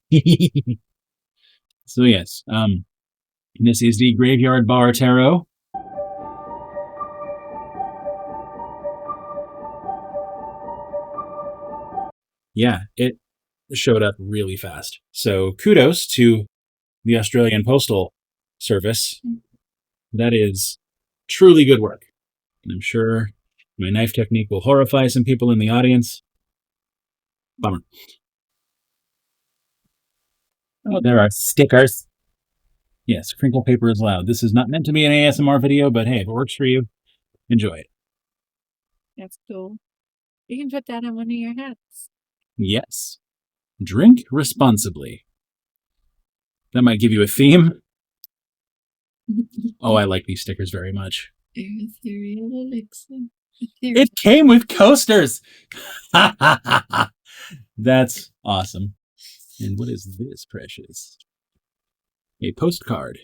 So yes, this is the Graveyard Bar Tarot. Yeah, it showed up really fast. So kudos to the Australian Postal Service. That is truly good work. And I'm sure my knife technique will horrify some people in the audience. Bummer. Oh, there are stickers. Yes, crinkle paper is loud. This is not meant to be an ASMR video, but hey, if it works for you, enjoy it. That's cool. You can put that on one of your hats. Yes. Drink responsibly. That might give you a theme. Oh, I like these stickers very much. Ethereal elixir. It came with coasters! That's awesome. And what is this, precious? A postcard.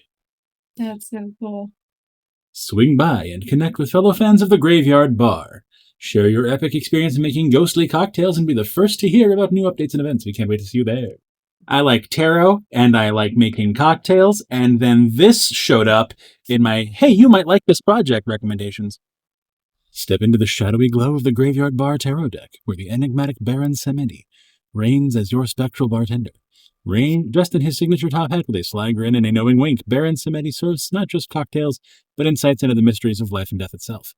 That's so cool. Swing by and connect with fellow fans of the Graveyard Bar. Share your epic experience making ghostly cocktails and be the first to hear about new updates and events. We can't wait to see you there. I like tarot, and I like making cocktails, and then this showed up in my, hey, you might like this project recommendations. Step into the shadowy glow of the Graveyard Bar Tarot deck, where the enigmatic Baron Samedi reigns as your spectral bartender. Dressed in his signature top hat with a sly grin and a knowing wink, Baron Samedi serves not just cocktails, but insights into the mysteries of life and death itself.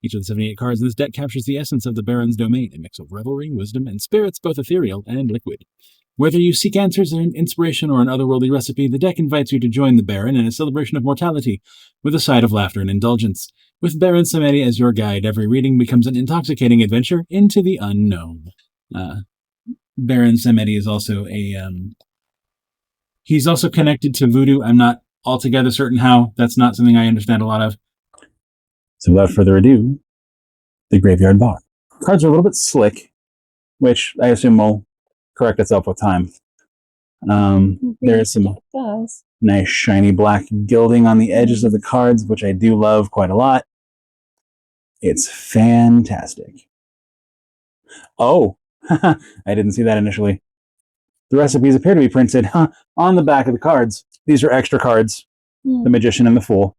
Each of the 78 cards in this deck captures the essence of the Baron's domain, a mix of revelry, wisdom, and spirits, both ethereal and liquid. Whether you seek answers in inspiration or an otherworldly recipe, the deck invites you to join the Baron in a celebration of mortality with a side of laughter and indulgence. With Baron Samedi as your guide, every reading becomes an intoxicating adventure into the unknown. Baron Samedi is also he's also connected to voodoo. I'm not altogether certain how. That's not something I understand a lot of. So without further ado, the Graveyard Bar. Cards are a little bit slick, which I assume will correct itself with time. There is some nice shiny black gilding on the edges of the cards, which I do love quite a lot. It's fantastic. Oh, I didn't see that initially. The recipes appear to be printed on the back of the cards. These are extra cards, the Magician and the Fool.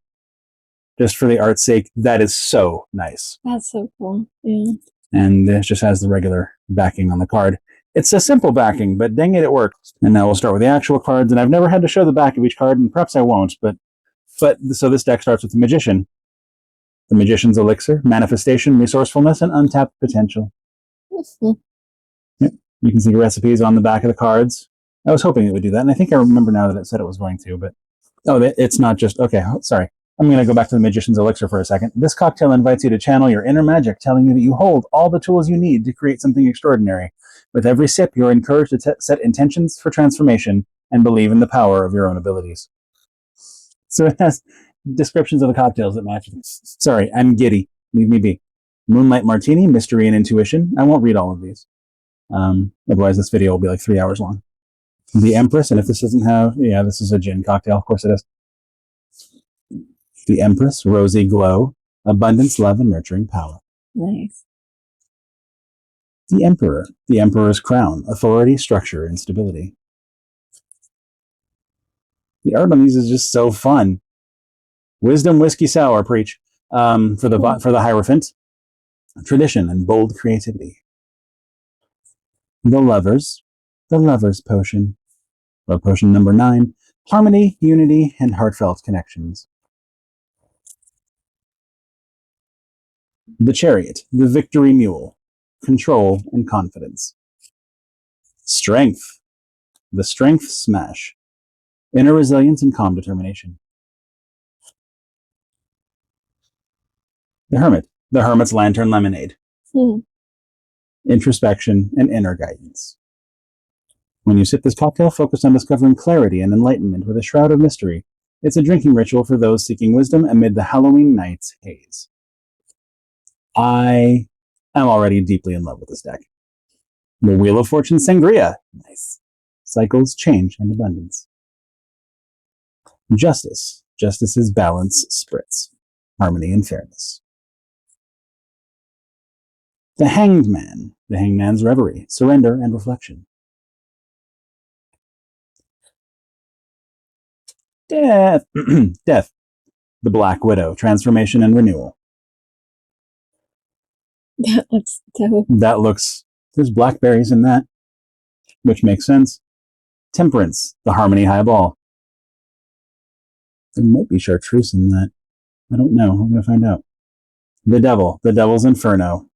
Just for the art's sake, that is so nice. That's so cool. Yeah. And it just has the regular backing on the card. It's a simple backing, but dang it, it works. And now we'll start with the actual cards, and I've never had to show the back of each card, and perhaps I won't, but so this deck starts with the Magician. The Magician's Elixir, Manifestation, Resourcefulness, and Untapped Potential. Yep. You can see recipes on the back of the cards. I was hoping it would do that, and I think I remember now that it said it was going to, but it's not just, okay, sorry. I'm going to go back to the Magician's Elixir for a second. This cocktail invites you to channel your inner magic, telling you that you hold all the tools you need to create something extraordinary. With every sip, you're encouraged to set intentions for transformation and believe in the power of your own abilities. So it has descriptions of the cocktails that match. Sorry, I'm giddy. Leave me be. Moonlight Martini, Mystery and Intuition. I won't read all of these. Otherwise, this video will be like 3 hours long. The Empress, and if this doesn't have, yeah, this is a gin cocktail. Of course it is. The Empress, Rosy Glow, Abundance, Love, and Nurturing Power. Nice. The Emperor, the Emperor's Crown, Authority, Structure, and Stability. The art on these is just so fun. Wisdom, Whiskey, Sour, preach. For the Hierophant, Tradition and Bold Creativity. The Lovers, the Lover's Potion. Love Potion number 9, Harmony, Unity, and Heartfelt Connections. The Chariot, the Victory Mule, Control and Confidence. Strength, the Strength Smash, Inner Resilience and Calm Determination. The Hermit, the Hermit's Lantern Lemonade. Introspection and Inner Guidance. When you sip this cocktail, focus on discovering clarity and enlightenment with a shroud of mystery. It's a drinking ritual for those seeking wisdom amid the Halloween night's haze. I am already deeply in love with this deck. The Wheel of Fortune Sangria. Nice. Cycles, Change, and Abundance. Justice. Justice is balance, spritz. Harmony and fairness. The Hanged Man. The Hanged Man's Reverie. Surrender and Reflection. Death. Death. The Black Widow. Transformation and renewal. That looks dope. That looks... There's blackberries in that, which makes sense. Temperance. The Harmony Highball. There might be chartreuse in that. I don't know. I'm going to find out. The Devil. The Devil's Inferno.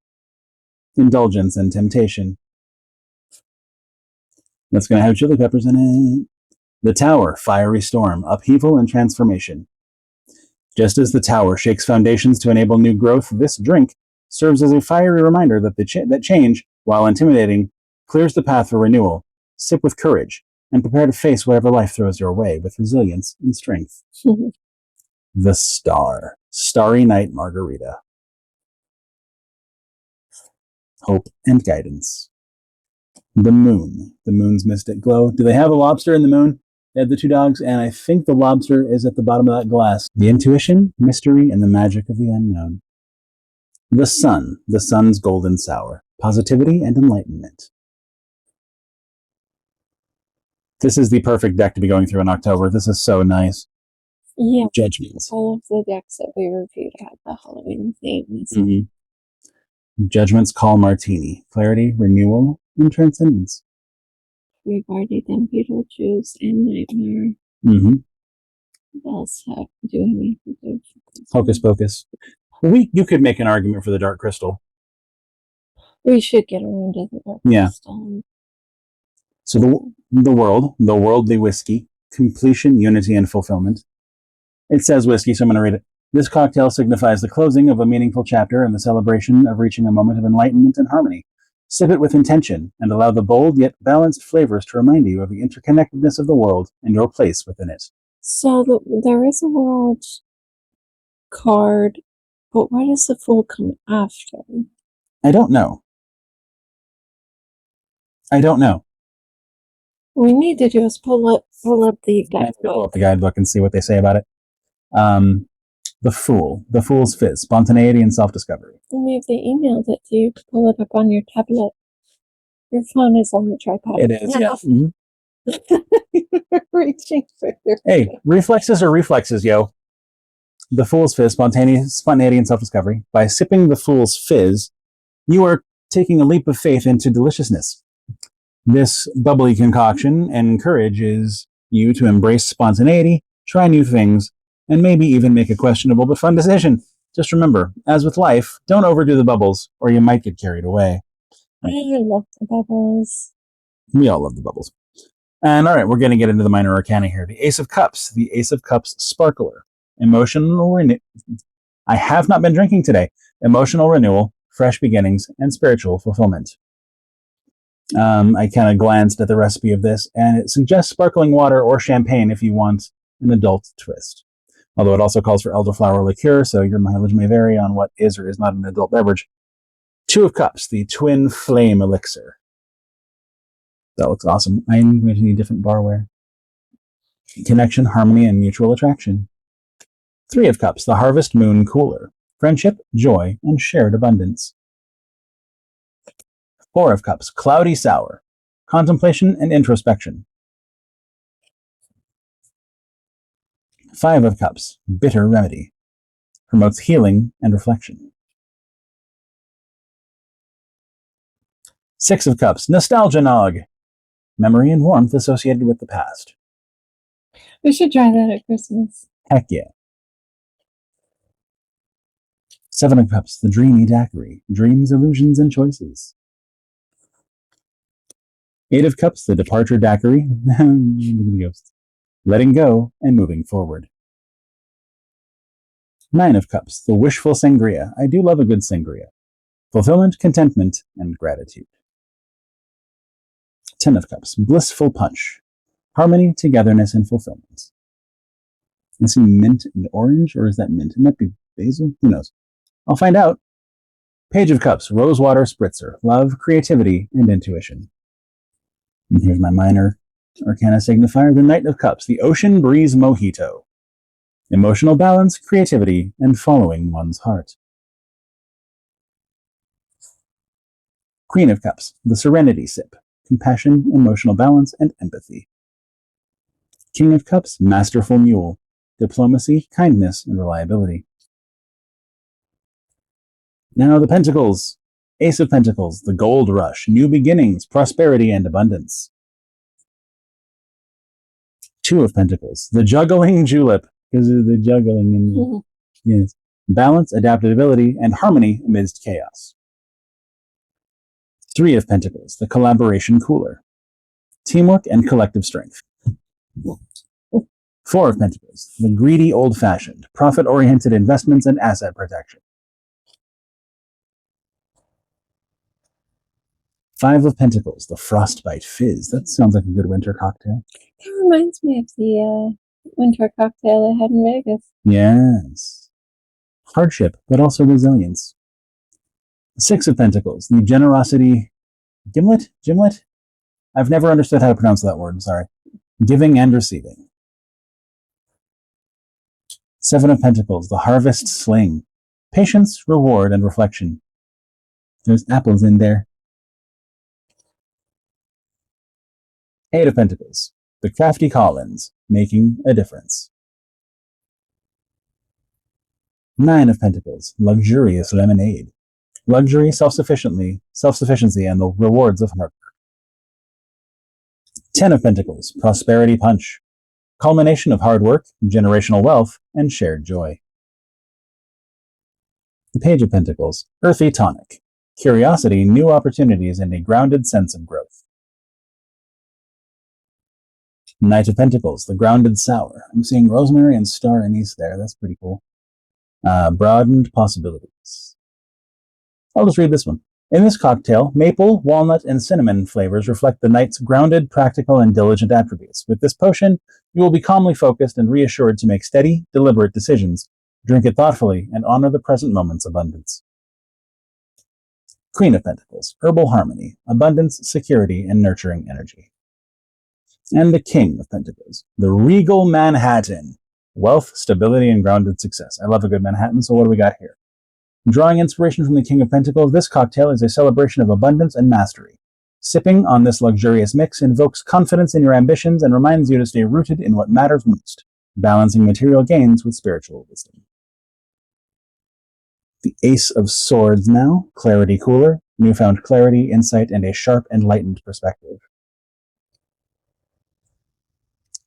Indulgence and Temptation. That's going to have chili peppers in it. The Tower. Fiery Storm. Upheaval and Transformation. Just as the tower shakes foundations to enable new growth, this drink serves as a fiery reminder that that change, while intimidating, clears the path for renewal. Sip with courage, and prepare to face whatever life throws your way with resilience and strength. The Star. Starry Night Margarita. Hope and guidance. The Moon. The moon's mystic glow. Do they have a lobster in the moon? They had the two dogs, and I think the lobster is at the bottom of that glass. The intuition, mystery, and the magic of the unknown. The Sun. The sun's golden sour. Positivity and enlightenment. This is the perfect deck to be going through in October. This is so nice. Yeah. Judgments. All of the decks that we reviewed had the Halloween themes. Mm-hmm. Judgments Call Martini. Clarity, renewal, and transcendence. We've already done Beetlejuice and Nightmare. Mm-hmm. What else do we need to do? Hocus Pocus. You could make an argument for the Dark Crystal. We should get around to the Dark Crystal. So the worldly whiskey, completion, unity, and fulfillment. It says whiskey, so I'm going to read it. This cocktail signifies the closing of a meaningful chapter and the celebration of reaching a moment of enlightenment and harmony. Sip it with intention and allow the bold yet balanced flavors to remind you of the interconnectedness of the world and your place within it. So there is a world card, but why does the Fool come after? I don't know. What we need to do is pull up the guidebook. Pull up the guidebook and see what they say about it. The Fool. The Fool's Fizz. Spontaneity and self-discovery. Maybe they emailed it to you to pull it up on your tablet. Your phone is on the tripod. It is, yeah. You're reaching for your Hey, reflexes are reflexes, yo. The Fool's Fizz. Spontaneity and self-discovery. By sipping the Fool's Fizz, you are taking a leap of faith into deliciousness. This bubbly concoction encourages you to embrace spontaneity, try new things, and maybe even make a questionable but fun decision. Just remember, as with life, don't overdo the bubbles, or you might get carried away. I love the bubbles. We all love the bubbles. And all right, we're going to get into the minor arcana here. The Ace of Cups. The Ace of Cups Sparkler. Emotional renewal. I have not been drinking today. Emotional renewal, fresh beginnings, and spiritual fulfillment. I kind of glanced at the recipe of this, and it suggests sparkling water or champagne if you want an adult twist. Although it also calls for elderflower liqueur, so your mileage may vary on what is or is not an adult beverage. Two of Cups, the Twin Flame Elixir. That looks awesome. I'm going to need different barware. Connection, harmony, and mutual attraction. Three of Cups, the Harvest Moon Cooler. Friendship, joy, and shared abundance. Four of Cups, Cloudy Sour. Contemplation and introspection. Five of Cups, Bitter Remedy. Promotes healing and reflection. Six of Cups, Nostalgia Nog. Memory and warmth associated with the past. We should try that at Christmas. Heck yeah. Seven of Cups, the Dreamy Daiquiri. Dreams, illusions, and choices. Eight of Cups, the Departure Daiquiri. Letting go and moving forward. Nine of Cups, the Wishful Sangria. I do love a good sangria. Fulfillment, contentment, and gratitude. 10 of Cups, Blissful Punch. Harmony, togetherness, and fulfillment. I see mint and orange, or is that mint? It might be basil. Who knows? I'll find out. Page of Cups, Rosewater Spritzer. Love, creativity, and intuition. And here's my minor arcana signifier, the Knight of Cups, the Ocean Breeze Mojito. Emotional balance, creativity, and following one's heart. Queen of Cups, the Serenity Sip. Compassion, emotional balance, and empathy. King of Cups, masterful mule. Diplomacy, kindness, and reliability. Now the Pentacles. Ace of Pentacles, the gold rush, new beginnings, prosperity, and abundance. Two of Pentacles, the juggling julep, because of the juggling. And yes. Balance, adaptability, and harmony amidst chaos. Three of Pentacles, the collaboration cooler. Teamwork and collective strength. Four of Pentacles, the greedy old-fashioned, profit-oriented investments and asset protection. Five of Pentacles, the frostbite fizz. That sounds like a good winter cocktail. That reminds me of the winter cocktail I had in Vegas. Yes. Hardship, but also resilience. Six of Pentacles, the generosity... Gimlet? I've never understood how to pronounce that word, sorry. Giving and receiving. Seven of Pentacles, the harvest sling. Patience, reward, and reflection. There's apples in there. Eight of Pentacles, the crafty Collins, making a difference. Nine of Pentacles, luxurious lemonade. Luxury, self-sufficiency, and the rewards of hard work. 10 of Pentacles, prosperity punch. Culmination of hard work, generational wealth, and shared joy. The Page of Pentacles, earthy tonic. Curiosity, new opportunities, and a grounded sense of growth. Knight of Pentacles, the grounded sour. I'm seeing rosemary and star anise there. That's pretty cool. Broadened possibilities. I'll just read this one. In this cocktail, maple, walnut, and cinnamon flavors reflect the knight's grounded, practical, and diligent attributes. With this potion, you will be calmly focused and reassured to make steady, deliberate decisions. Drink it thoughtfully and honor the present moment's abundance. Queen of Pentacles, herbal harmony, abundance, security, and nurturing energy. And the King of Pentacles, the regal Manhattan, wealth, stability, and grounded success. I love a good Manhattan, so what do we got here? Drawing inspiration from the King of Pentacles, this cocktail is a celebration of abundance and mastery. Sipping on this luxurious mix invokes confidence in your ambitions and reminds you to stay rooted in what matters most, balancing material gains with spiritual wisdom. The Ace of Swords now, clarity cooler, newfound clarity, insight, and a sharp, enlightened perspective.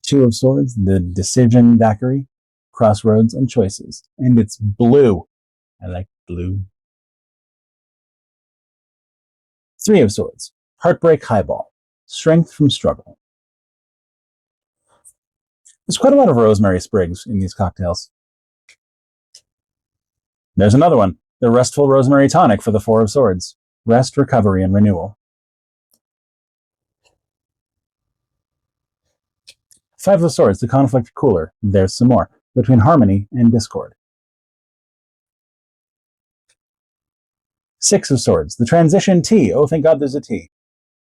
Two of Swords, the decision daiquiri, crossroads and choices. And it's blue. I like blue. Three of Swords, heartbreak highball, strength from struggle. There's quite a lot of rosemary sprigs in these cocktails. There's another one, the restful rosemary tonic for the Four of Swords. Rest, recovery, and renewal. Five of Swords, the conflict cooler. There's some more, between harmony and discord. Six of Swords, the transition tea. Oh, thank God there's a tea.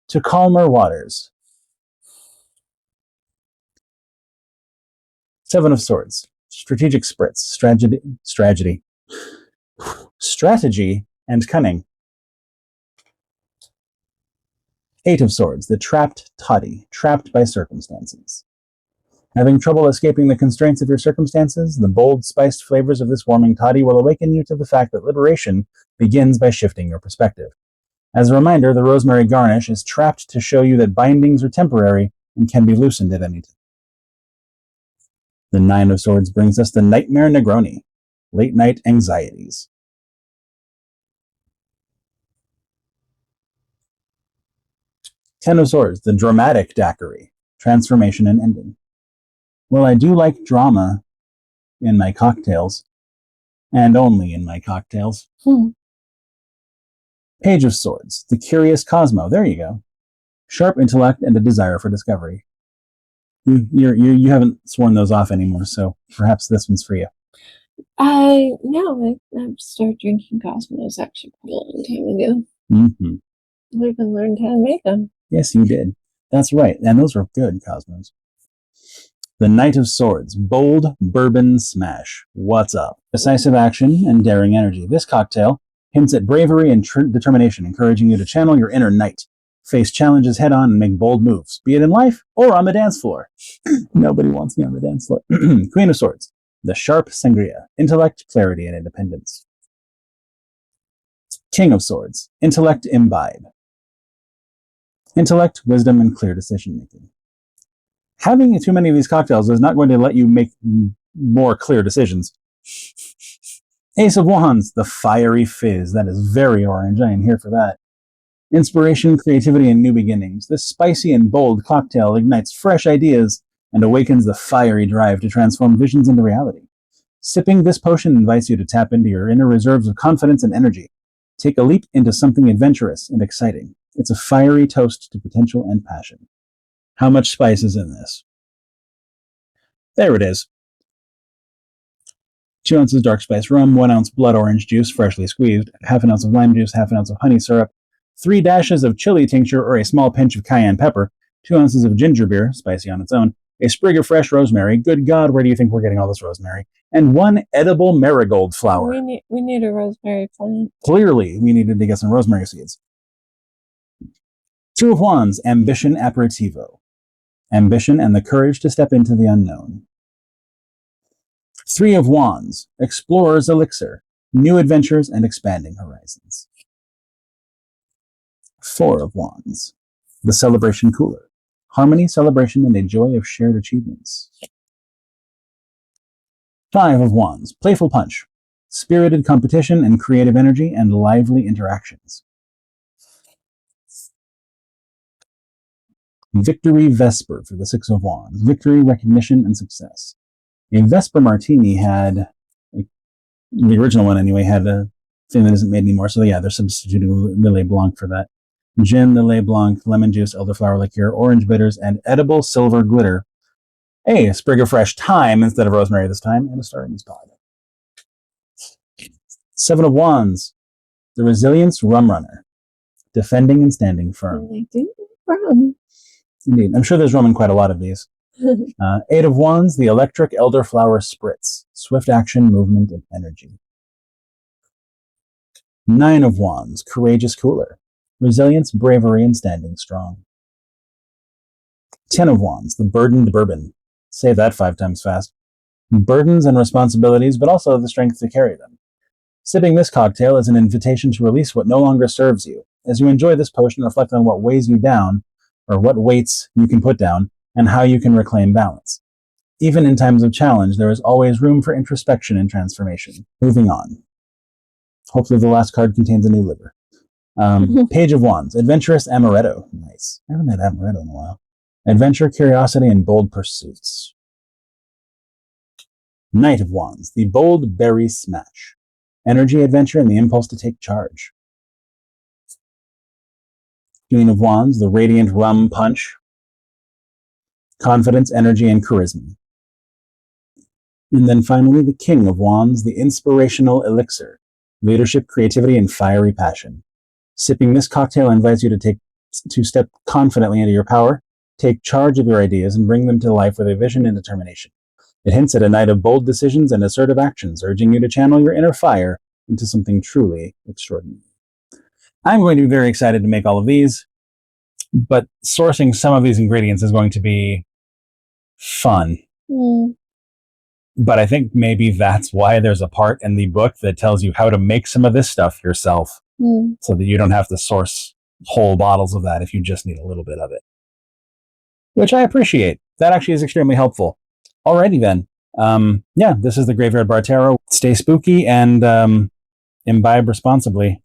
To calmer waters. Seven of Swords, strategic spritz. Strategy and cunning. Eight of Swords, the trapped toddy, trapped by circumstances. Having trouble escaping the constraints of your circumstances, the bold, spiced flavors of this warming toddy will awaken you to the fact that liberation begins by shifting your perspective. As a reminder, the rosemary garnish is trapped to show you that bindings are temporary and can be loosened at any time. The Nine of Swords brings us the Nightmare Negroni, late night anxieties. Ten of Swords, the dramatic daiquiri, transformation and ending. Well, I do like drama in my cocktails, and only in my cocktails. Page of Swords, the curious Cosmo. There you go. Sharp intellect and a desire for discovery. You haven't sworn those off anymore, so perhaps this one's for you. I started drinking Cosmos actually a long time ago. Mm-hmm. I even learned how to make them. Yes, you did. That's right, and those were good Cosmos. The Knight of Swords, bold bourbon smash. What's up? Decisive action and daring energy. This cocktail hints at bravery and determination, encouraging you to channel your inner knight. Face challenges head on and make bold moves, be it in life or on the dance floor. Nobody wants me on the dance floor. Queen of Swords, the sharp sangria, intellect, clarity, and independence. King of Swords, intellect, imbibe. Intellect, wisdom, and clear decision-making. Having too many of these cocktails is not going to let you make more clear decisions. Ace of Wands, the fiery fizz. That is very orange. I am here for that. Inspiration, creativity, and new beginnings. This spicy and bold cocktail ignites fresh ideas and awakens the fiery drive to transform visions into reality. Sipping this potion invites you to tap into your inner reserves of confidence and energy. Take a leap into something adventurous and exciting. It's a fiery toast to potential and passion. How much spice is in this? There it is. 2 ounces dark spice rum, 1 ounce blood orange juice, freshly squeezed, half an ounce of lime juice, half an ounce of honey syrup, 3 dashes of chili tincture or a small pinch of cayenne pepper, 2 ounces of ginger beer, spicy on its own, a sprig of fresh rosemary. Good God, where do you think we're getting all this rosemary? And 1 edible marigold flower. We need a rosemary plant. Clearly, we needed to get some rosemary seeds. 2 of Wands, ambition aperitivo. Ambition and the courage to step into the unknown. 3 of Wands, explorer's elixir. New adventures and expanding horizons. 4 of Wands, the celebration cooler. Harmony, celebration, and a joy of shared achievements. 5 of Wands, playful punch. Spirited competition and creative energy and lively interactions. Victory Vesper for the 6 of Wands. Victory, recognition, and success. A Vesper Martini had, the original one anyway, had a thing that isn't made anymore. So yeah, they're substituting Lillet Blanc for that. Gin, Lillet Blanc, lemon juice, elderflower liqueur, orange bitters, and edible silver glitter. A sprig of fresh thyme instead of rosemary this time, and a star anise pod. 7 of Wands, the resilience rum runner. Defending and standing firm. I do rum. Indeed. I'm sure there's rum in quite a lot of these. 8 of Wands, the electric elderflower spritz. Swift action, movement, and energy. 9 of Wands, courageous cooler. Resilience, bravery, and standing strong. 10 of Wands, the burdened bourbon. Say that 5 times fast. Burdens and responsibilities, but also the strength to carry them. Sipping this cocktail is an invitation to release what no longer serves you. As you enjoy this potion, reflect on what weighs you down, or what weights you can put down, and how you can reclaim balance. Even in times of challenge, there is always room for introspection and transformation. Moving on. Hopefully the last card contains a new liver. Page of Wands, adventurous amaretto. Nice. I haven't had amaretto in a while. Adventure, curiosity, and bold pursuits. Knight of Wands, the bold berry smash. Energy, adventure, and the impulse to take charge. Queen of Wands, the radiant rum punch. Confidence, energy, and charisma. And then finally, the King of Wands, the inspirational elixir. Leadership, creativity, and fiery passion. Sipping this cocktail invites you to step confidently into your power, take charge of your ideas, and bring them to life with a vision and determination. It hints at a night of bold decisions and assertive actions, urging you to channel your inner fire into something truly extraordinary. I'm going to be very excited to make all of these, but sourcing some of these ingredients is going to be fun. But I think maybe that's why there's a part in the book that tells you how to make some of this stuff yourself, so that you don't have to source whole bottles of that if you just need a little bit of it. Which I appreciate. That actually is extremely helpful. Alrighty then. This is the Graveyard Bar Tarot. Stay spooky and imbibe responsibly.